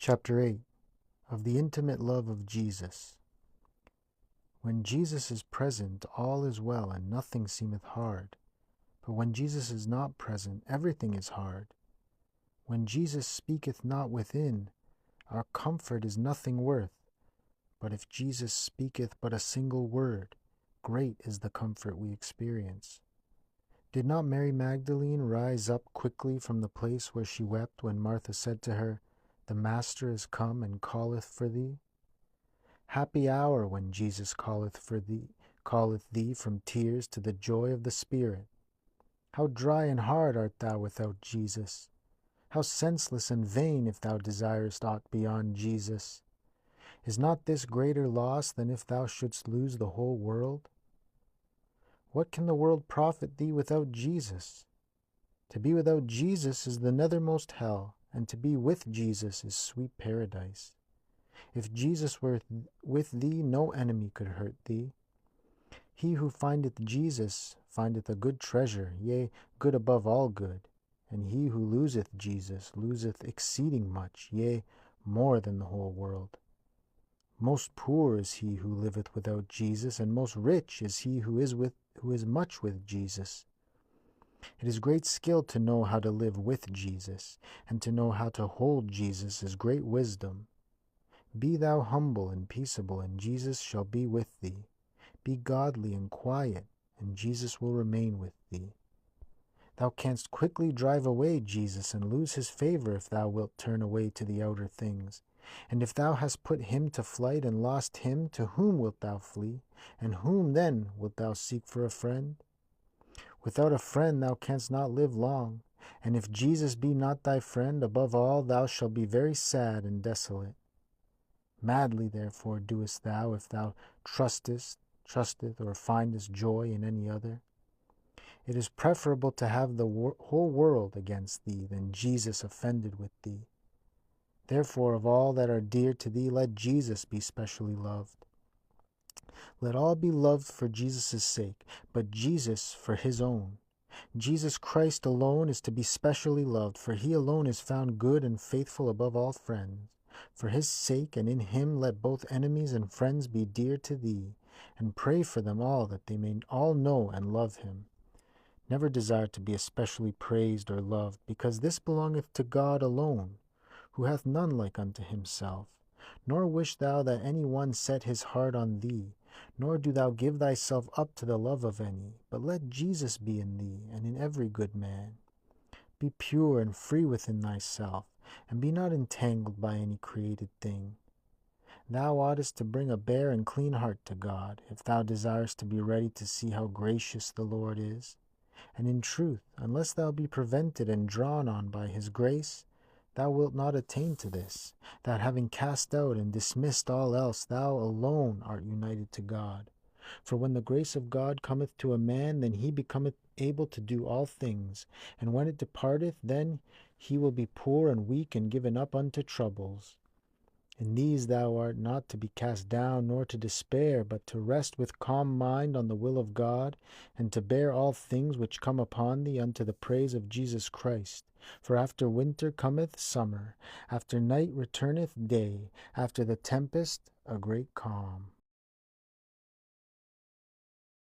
Chapter 8 of the Intimate Love of Jesus. When Jesus is present, all is well, and nothing seemeth hard. But when Jesus is not present, everything is hard. When Jesus speaketh not within, our comfort is nothing worth. But if Jesus speaketh but a single word, great is the comfort we experience. Did not Mary Magdalene rise up quickly from the place where she wept when Martha said to her, "The Master is come and calleth for thee"? Happy hour when Jesus calleth thee from tears to the joy of the Spirit. How dry and hard art thou without Jesus! How senseless and vain if thou desirest aught beyond Jesus! Is not this greater loss than if thou shouldst lose the whole world? What can the world profit thee without Jesus? To be without Jesus is the nethermost hell, and to be with Jesus is sweet paradise. If Jesus were with thee, no enemy could hurt thee. He who findeth Jesus findeth a good treasure, yea, good above all good. And he who loseth Jesus loseth exceeding much, yea, more than the whole world. Most poor is he who liveth without Jesus, and most rich is he who is much with Jesus. It is great skill to know how to live with Jesus, and to know how to hold Jesus is great wisdom. Be thou humble and peaceable, and Jesus shall be with thee. Be godly and quiet, and Jesus will remain with thee. Thou canst quickly drive away Jesus and lose his favor if thou wilt turn away to the outer things. And if thou hast put him to flight and lost him, to whom wilt thou flee? And whom then wilt thou seek for a friend? Without a friend thou canst not live long, and if Jesus be not thy friend, above all thou shalt be very sad and desolate. Madly therefore doest thou if thou trusteth or findest joy in any other. It is preferable to have the whole world against thee than Jesus offended with thee. Therefore of all that are dear to thee, let Jesus be specially loved. Let all be loved for Jesus' sake, but Jesus for his own. Jesus Christ alone is to be specially loved, for he alone is found good and faithful above all friends. For his sake, and in him let both enemies and friends be dear to thee, and pray for them all, that they may all know and love him. Never desire to be especially praised or loved, because this belongeth to God alone, who hath none like unto himself. Nor wish thou that any one set his heart on thee, nor do thou give thyself up to the love of any, but let Jesus be in thee, and in every good man. Be pure and free within thyself, and be not entangled by any created thing. Thou oughtest to bring a bare and clean heart to God, if thou desirest to be ready to see how gracious the Lord is. And in truth, unless thou be prevented and drawn on by his grace, thou wilt not attain to this, that having cast out and dismissed all else, thou alone art united to God. For when the grace of God cometh to a man, then he becometh able to do all things, and when it departeth, then he will be poor and weak and given up unto troubles. In these thou art not to be cast down, nor to despair, but to rest with calm mind on the will of God, and to bear all things which come upon thee unto the praise of Jesus Christ. For after winter cometh summer, after night returneth day, after the tempest a great calm.